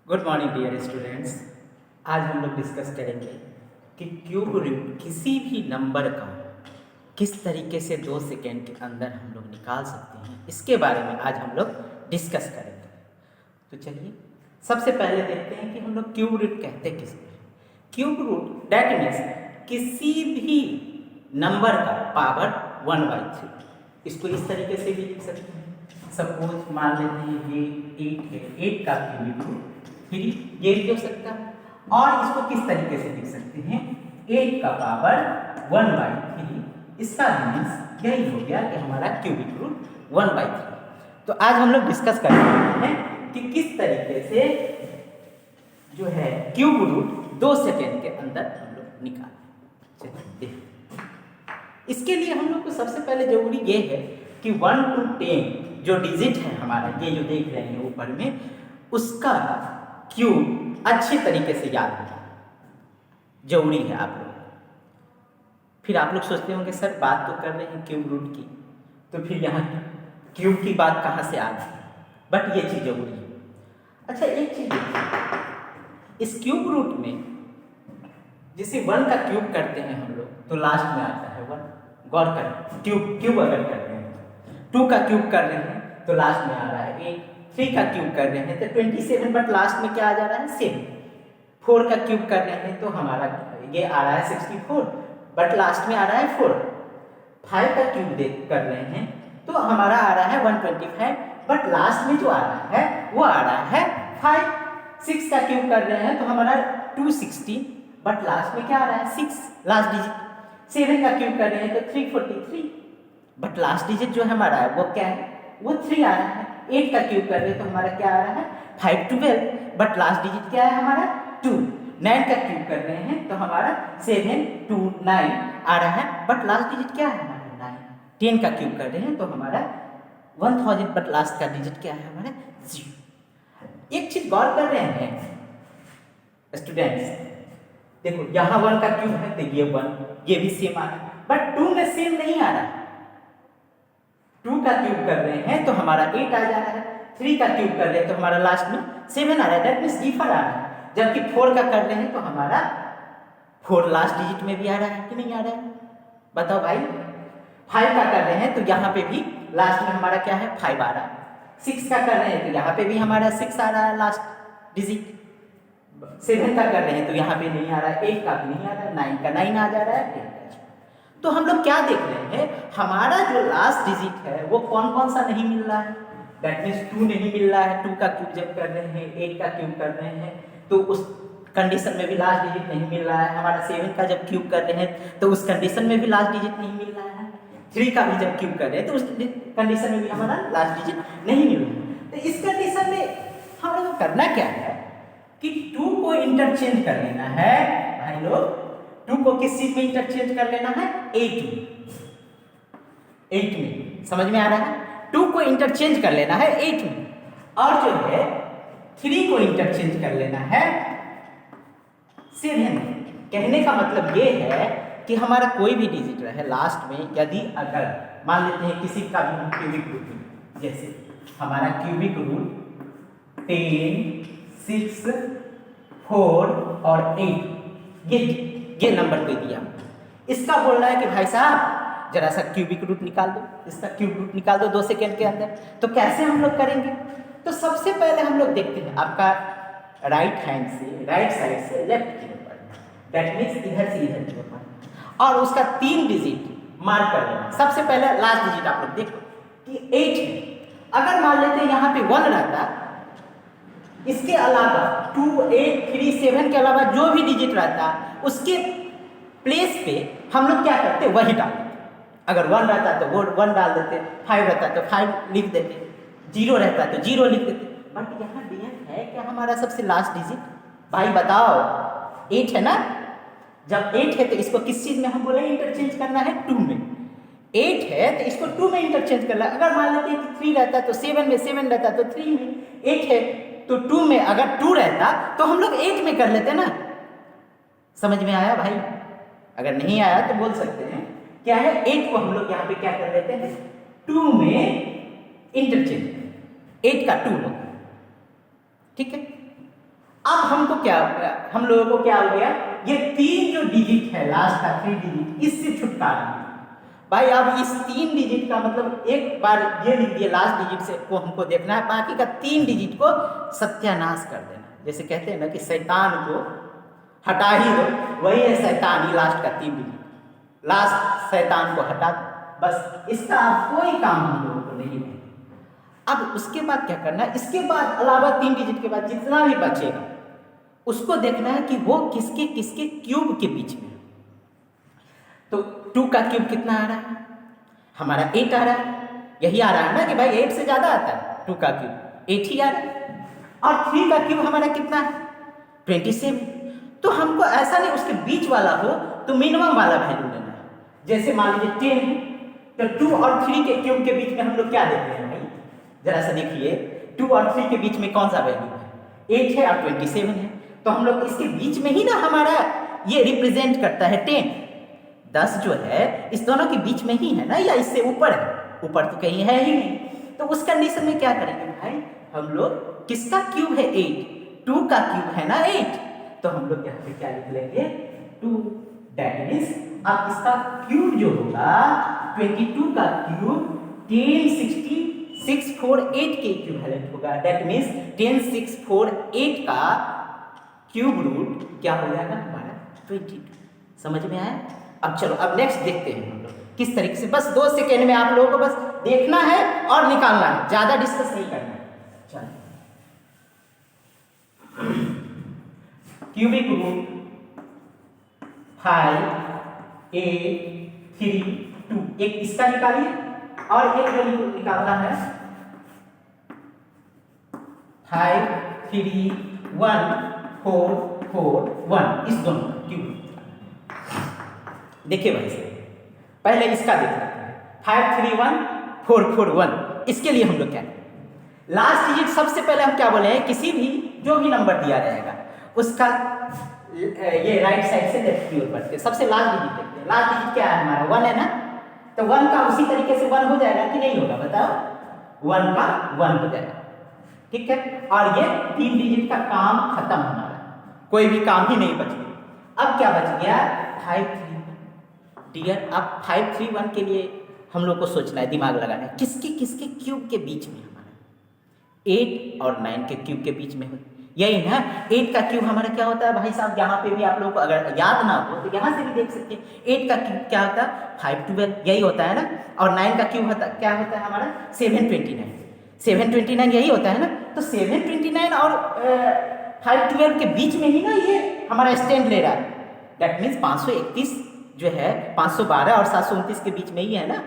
Good morning dear students. आज हम लोग डिस्कस करेंगे कि क्यूब रूट किसी भी नंबर का किस तरीके से 2 सेकेंड के अंदर हम लोग निकाल सकते हैं, इसके बारे में आज हम लोग डिस्कस करेंगे। तो चलिए सबसे पहले देखते हैं कि हम लोग क्यूब रूट कहते किसको हैं। क्यूब रूट डैट मीन्स किसी भी नंबर का पावर 1/3। इसको इस तरीके से भी लिख सकते हैं। सपोज मान लेते हैं ये 8 है, 8 का क्यूबिक रूट 3, ये भी हो सकता है। और इसको किस तरीके से लिख सकते हैं, 8 का पावर 1/3। इसका मीन्स यही हो गया कि हमारा क्यूबिक रूट 1/3। तो आज हम लोग डिस्कस कर रहे हैं कि किस तरीके से जो है क्यूब रूट 2 सेकेंड के अंदर हम लोग निकालें। चलिए इसके लिए हम लोग को सबसे पहले जरूरी ये है कि 1 to 10 जो डिजिट है हमारा, ये जो देख रहे हैं ऊपर में, उसका क्यूब अच्छे तरीके से याद रखना जरूरी है आप लोग। फिर आप लोग सोचते होंगे सर बात तो कर रहे हैं क्यूब रूट की, तो फिर यहाँ क्यूब की बात कहाँ से आ गई, बट ये चीज़ जरूरी है। अच्छा एक चीज़ देखिए, इस क्यूब रूट में जैसे 1 का क्यूब करते हैं हम लोग तो लास्ट में आता है 1। गौर करें, क्यूब अगर कर रहे हैं, 2 का क्यूब कर रहे हैं तो लास्ट में आ रहा है 8। 3 का क्यूब कर रहे हैं तो 27, बट लास्ट में क्या आ जा रहा है 7। 4 का क्यूब कर रहे हैं तो हमारा ये आ रहा है 64, बट लास्ट में आ रहा है 4। 5 का क्यूब कर रहे हैं तो हमारा आ रहा है 125, बट लास्ट में जो आ रहा है वो आ रहा है 5। 6 का क्यूब कर रहे हैं तो हमारा 260, बट लास्ट में क्या आ रहा है 6 लास्ट डिजिट। 7 का क्यूब कर रहे हैं तो 343, बट लास्ट डिजिट जो हमारा है वो क्या है, वो 3 आ रहा है। 8 का क्यूब कर रहे हैं तो हमारा क्या आ रहा है 512, बट लास्ट डिजिट क्या है हमारा 2। 9 का क्यूब कर रहे हैं तो हमारा 729 आ रहा है, बट लास्ट डिजिट क्या है हमारा 9। 10 का क्यूब कर रहे हैं तो हमारा 1000, बट लास्ट का डिजिट क्या है हमारा 0। एक चीज गौर कर रहे हैं स्टूडेंट्स, देखो यहाँ 1 का क्यूब है तो ये 1, ये भी सेम आ रहा है, बट 2 में सेम नहीं आ रहा है। 2 का क्यूब कर रहे हैं तो हमारा 8 आ जा रहा है। 3 का क्यूब कर रहे हैं तो हमारा लास्ट में 7 आ रहा है, दैट मीन्स डिफर आ रहा है। जबकि 4 का कर रहे हैं तो हमारा 4 लास्ट डिजिट में भी आ रहा है कि नहीं आ रहा है, बताओ भाई। 5 का कर रहे हैं तो यहाँ पे भी लास्ट में हमारा क्या है 5 आ रहा है। 6 का कर रहे हैं तो यहाँ पे भी हमारा 6 आ रहा है लास्ट डिजिट। 7 का कर रहे हैं तो यहाँ पे नहीं आ रहा है, 8 का भी नहीं आ रहा है, 9 का 9 आ जा रहा है, 10 का। तो हम लोग क्या देख रहे हैं, हमारा जो लास्ट डिजिट है वो कौन कौन सा नहीं मिल रहा है, दैट मीन्स 2 नहीं मिल रहा है। 2 का क्यूब जब कर रहे हैं, 8 का क्यूब कर रहे हैं तो उस कंडीशन में भी लास्ट डिजिट नहीं मिल रहा है। हमारा 7 का जब क्यूब कर रहे हैं तो उस कंडीशन में भी लास्ट डिजिट नहीं मिल रहा है। 3 का भी जब क्यूब कर रहे हैं तो उस कंडीशन में भी हमारा लास्ट डिजिट नहीं मिल रहा है। तो इस कंडीशन में हम लोग को करना क्या है कि 2 को इंटरचेंज कर लेना है भाई लोग। 2 को किस चीज में इंटरचेंज कर लेना है, 8 में। 8 में समझ में आ रहा है, 2 को इंटरचेंज कर लेना है 8 में, और जो है 3 को इंटरचेंज कर लेना है 7 में। कहने का मतलब ये है कि हमारा कोई भी डिजिट रहे लास्ट में, यदि अगर मान लेते हैं किसी का भी क्यूबिक रूट, जैसे हमारा क्यूबिक रूट 10, 6, 4 और 8, ये नंबर दे दिया। इसका बोल रहा है कि भाई साहब जरा सा क्यूबिक रूट निकाल दो, इसका क्यूब रूट निकाल दो 2 सेकेंड के अंदर। तो कैसे हम लोग करेंगे, तो सबसे पहले हम लोग देखते हैं आपका राइट हैंड से, राइट साइड से लेफ्ट की ओर, दैट मीन्स इधर से इधर की ओर, और उसका 3 डिजिट मार्क कर लेना। सबसे पहले लास्ट डिजिट आप लोग देखो कि 8 है। अगर मान लेते हैं यहाँ पे 1 रहता, इसके अलावा 2, 8, 3, 7 के अलावा जो भी डिजिट रहता उसके प्लेस पे हम लोग क्या करते, वही डाल देते। अगर 1 रहता तो वो 1 डाल देते, 5 रहता तो 5 लिख देते, 0 रहता तो 0 लिख देते। बट यहाँ डियर है क्या हमारा सबसे लास्ट डिजिट, भाई बताओ 8 है ना। जब 8 है तो इसको किस चीज में हम बोले इंटरचेंज करना है, 2 में। 8 है तो इसको 2 में इंटरचेंज करना है। अगर मान लेते हैं कि 3 रहता तो 7 में, 7 रहता तो 3 में, 8 है तो 2 में, अगर 2 रहता तो हम लोग 8 में कर लेते ना। समझ में आया भाई, अगर नहीं आया तो बोल सकते हैं क्या है, 8 को हम लोग यहाँ पे क्या कर लेते हैं 2 में इंटरचेंज, 8 का 2 होगा, ठीक है। अब हमको क्या हो गया, हम लोगों को क्या हो गया, ये 3 जो डिजिट है लास्ट का 3 डिजिट, इससे छुटकारा मिला। भाई अब इस 3 डिजिट का मतलब एक बार ये लिख दिए लास्ट डिजिट से को हमको देखना है, बाकी का 3 डिजिट को सत्यानाश कर देना। जैसे कहते हैं ना कि शैतान को हटा ही दो, वही है शैतान, ही लास्ट का 3 डिजिट, लास्ट शैतान को हटा दो, बस इसका कोई काम हम लोगों को नहीं है। अब उसके बाद क्या करना है, इसके बाद अलावा 3 डिजिट के बाद जितना भी बचेगा उसको देखना है कि वो किसके किसके क्यूब के बीच में। तो 2 का क्यूब कितना आ रहा है, हमारा 8 आ रहा है, यही आ रहा है ना कि भाई 8 से ज़्यादा आता है, 2 का क्यूब 8 ही आ रहा है। और 3 का क्यूब हमारा कितना है, 27। तो हमको ऐसा नहीं उसके बीच वाला हो तो मिनिमम वाला वैल्यू लेना है। जैसे मान लीजिए 10 है, तो 2 और 3 के क्यूब के बीच में हम लोग क्या देखते हैं भाई, जरा सा देखिए 2 और 3 के बीच में कौन सा वैल्यू है, 8 है और 27 है। तो हम लोग इसके बीच में ही ना हमारा ये रिप्रेजेंट करता है 10। 10 जो है इस दोनों के बीच में ही है ना, या इससे ऊपर है, ऊपर तो कहीं है ही नहीं। तो उस कंडीशन में क्या करेंगे भाई, हम लोग किसका क्यूब है 8, 2 का क्यूब है ना 8, तो हम लोग यहाँ पे क्या लिख लेंगे 2, दैट मीन्स अब इसका क्यूब जो होगा 22 का क्यूब 10 60 648 के इक्विवेलेंट होगा। दैट मीन्स 10 648 का क्यूब रूट क्या हो जाएगा हमारा 22। समझ में आया। अब चलो अब नेक्स्ट देखते हैं हम लोग किस तरीके से, बस 2 सेकेंड में आप लोगों को बस देखना है और निकालना है, ज्यादा डिस्कस नहीं करना है। चलो क्यूबिक रूट 5 8 3 2, एक इसका निकालिए और एक वैल्यू निकालना है 5 3 1 4 4 1, इस दोनों का क्यूब। देखिए भाई साहब पहले इसका देखते हैं 5 3 1 4 4 1। इसके लिए हम लोग क्या लास्ट डिजिट सबसे पहले हम क्या बोले हैं, किसी भी जो भी नंबर दिया रहेगा उसका ये राइट साइड से लेफ्ट की ओर बढ़ते, सबसे लास्ट डिजिट देखते हैं। लास्ट डिजिट क्या है हमारा 1 है ना, तो 1 का उसी तरीके से 1 हो जाएगा कि नहीं होगा बताओ, 1 का 1 हो जाएगा, ठीक है। और ये 3 डिजिट का काम खत्म हमारा, कोई भी काम ही नहीं बच गया। अब क्या बच गया 5 3 1। डियर अब 5 3 1 के लिए हम लोग को सोचना है, दिमाग लगाना है, किसके किसके क्यूब के बीच में हमारा 8 और 9 के क्यूब के बीच में हो, यही ना 8 का क्यूब हमारा क्या होता है भाई साहब, यहाँ पे भी आप लोगों को अगर याद ना हो तो यहाँ से भी देख सकते हैं। 8 का क्यूब क्या होता है 5 12, यही होता है ना। और 9 का क्यूब होता क्या होता है हमारा 729, 729 यही होता है ना। तो 729 और 512 के बीच में ही ना ये हमारा स्टैंड ले रहा है। दैट मीन्स 531 जो है 512 और 729 के बीच में ही है ना।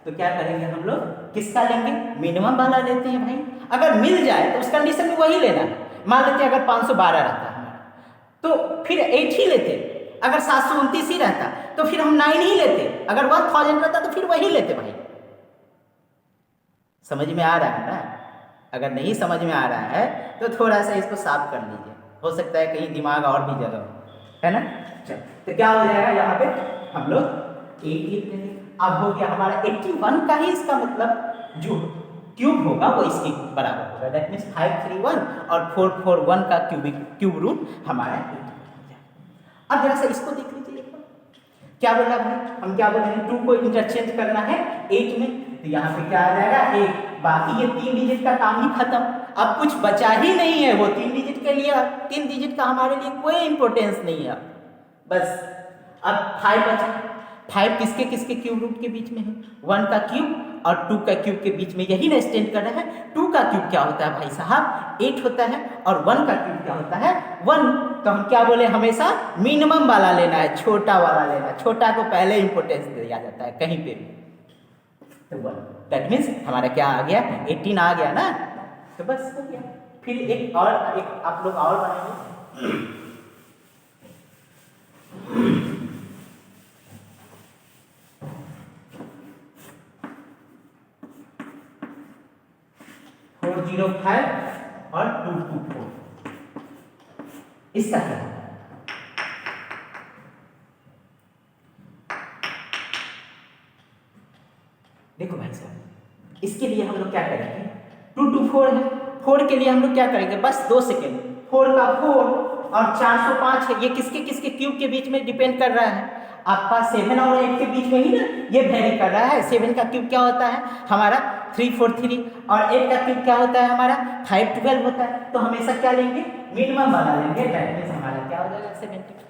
तो क्या करेंगे हम लोग, किसका लेंगे, मिनिमम वाला लेते हैं भाई। अगर मिल जाए तो उस कंडीशन में वही लेना है। मान लेते अगर 512 रहता हमारा तो फिर 8 ही लेते, अगर 729 ही रहता तो फिर हम 9 ही लेते, अगर 1000 रहता तो फिर वही लेते भाई। समझ में आ रहा है ना। अगर नहीं समझ में आ रहा है तो थोड़ा सा इसको साफ कर लीजिए, हो सकता है कहीं दिमाग और भी जगह हो, है ना। चल तो क्या हो जाएगा यहाँ पे हम लोग 8 लिख लेंगे। अब हो गया हमारा 81 का ही इसका मतलब जो क्यूब होगा वो इसके बराबर होगा। दैट मीन्स 5 3 1 और 4 4 1 का क्यूब रूट हमारा 8 हो जाएगा। अब जरा सा इसको देख लीजिए, क्या बोला भाई, हम क्या बोल रहे हैं 2 को इंटरचेंज करना है 8 में, तो यहाँ पे क्या आ जाएगा 1, बाकी ये 3 डिजिट का काम ही खत्म। अब कुछ बचा ही नहीं है, वो 3 डिजिट के लिए 3 डिजिट का हमारे लिए कोई इंपॉर्टेंस नहीं है। बस अब 5 बचा, 5 किसके किसके क्यूब रूट के बीच में है, 1 का क्यूब और 2 का क्यूब के बीच में, यही ना स्टैंड कर रहा है। 2 का क्यूब क्या होता है भाई साहब 8 होता है, और 1 का क्यूब क्या होता है 1। तो हम क्या बोले, हमेशा मिनिमम वाला लेना है, छोटा वाला लेना है, छोटा को पहले इंपॉर्टेंस दिया जाता है कहीं पे भी। तो 1 दैट मीन्स हमारा क्या आ गया 18 आ गया ना। तो बस हो गया। फिर एक आप लोग और बनाएंगे 405 और 224, इसका क्या है, देखो भाई साहब इसके लिए हम लोग क्या करेंगे 224 है, 4 के लिए हम लोग क्या करेंगे, बस 2 सेकेंड, 4 का 4 और 405 है, ये किसके किसके क्यूब के बीच में डिपेंड कर रहा है, आपका 7 और 8 के बीच में ही ना ये वेरी कर रहा है। 7 का क्यूब क्या होता है हमारा 343 और 8 का क्यूब क्या होता है हमारा 512 होता है। तो हमेशा क्या लेंगे, मिनिमम वाला लेंगे, दैट मींस हमारा क्या हो जाएगा 72।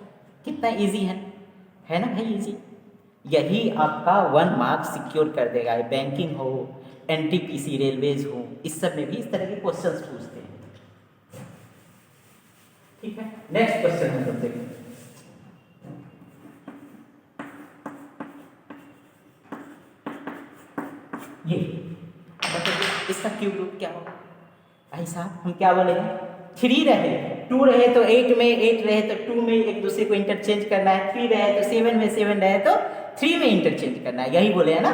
कितना इजी है ना भाई, इजी। यही आपका 1 मार्क सिक्योर कर देगा। बैंकिंग हो, एनटीपीसी, रेलवेज हो, इस सब में भी इस तरह के क्वेश्चंस पूछते हैं। ठीक है, नेक्स्ट क्वेश्चन हम लोग देखें। ये बताइए इसका क्यूब रूट क्या होगा भाई साहब। हम क्या बोले हैं, 3 रहे, 2 रहे तो 8 में, 8 रहे तो 2 में एक दूसरे को इंटरचेंज करना है, 3 रहे तो 7 में, 7 रहे तो 3 में इंटरचेंज करना है, यही बोले हैं ना।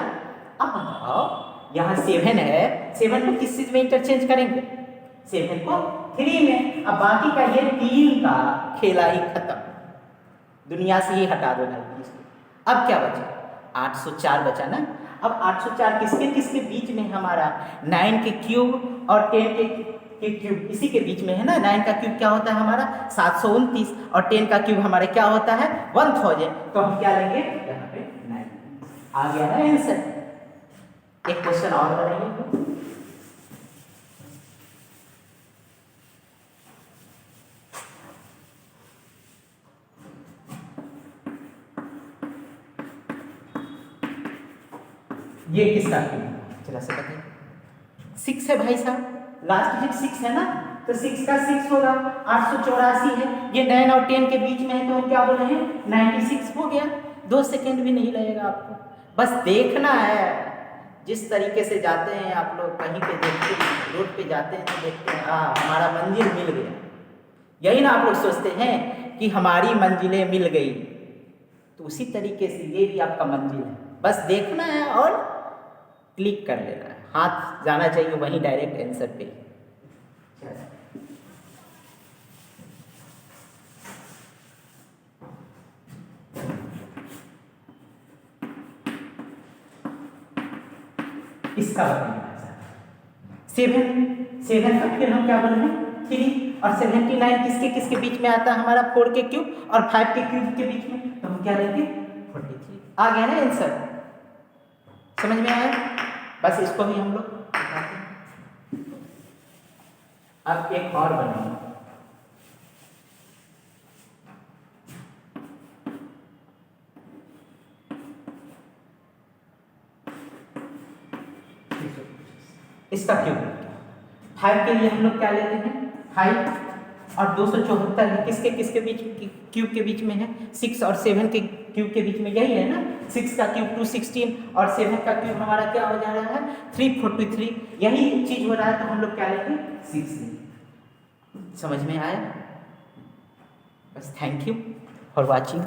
अब बताओ यहाँ 7 है, 7 को किस चीज में इंटरचेंज करेंगे, 7 को 3 में। अब बाकी का ये 3 का खेला ही खत्म, दुनिया से ही हटा दो भाई इसको। अब क्या बचा, 804 बचा ना। अब 804 किसके किसके बीच में हमारा, 9 के क्यूब और 10 के क्यूब, इसी के बीच में है ना। 9 का क्यूब क्या होता है हमारा 729 और 10 का क्यूब हमारे क्या होता है 1000। तो हम क्या लेंगे यहाँ पे 9, आ गया ना आंसर। एक क्वेश्चन और बनाइए। ये किसका क्यूब, चला से बताइए। 6 है भाई साहब, लास्ट डिजिट 6 है ना, तो 6 का 6 होगा, 884 है। ये 9 और 10 के बीच में है, तो हम क्या बोल रहे हैं 96 हो गया। 2 सेकेंड भी नहीं लगेगा आपको, बस देखना है। जिस तरीके से जाते हैं आप लोग, कहीं पे देखते हैं, रोड पे जाते हैं तो देखते हैं हमारा मंजिल मिल गया। यही ना आप लोग सोचते हैं कि हमारी मंजिलें मिल गई, तो उसी तरीके से ये भी आपका मंजिल है, बस देखना है और क्लिक कर लेना है, हाथ जाना चाहिए वहीं डायरेक्ट आंसर पे। इसका बताइए 7 का फिर हम क्या बोल रहे हैं 3 और 79 किसके किसके बीच में आता है हमारा 4 के क्यूब और 5 के क्यूब के बीच में, तो हम क्या लेंगे 43। आ गया ना आंसर, समझ में आया। बस इसको भी हम लोग दिखाते हैं। अब एक और बनाएंगे, इसका क्यूब 5 के लिए हम लोग क्या लेते हैं 5 और 274 है, किसके किसके बीच क्यूब के बीच में है 6 और 7 के क्यूब के बीच में, यही है ना। 6 का क्यूब 216 और 7 का क्यूब हमारा क्या हो जा रहा है 343, यही चीज हो रहा है, तो हम लोग क्या लेंगे 6। समझ में आया। बस थैंक यू फॉर वॉचिंग।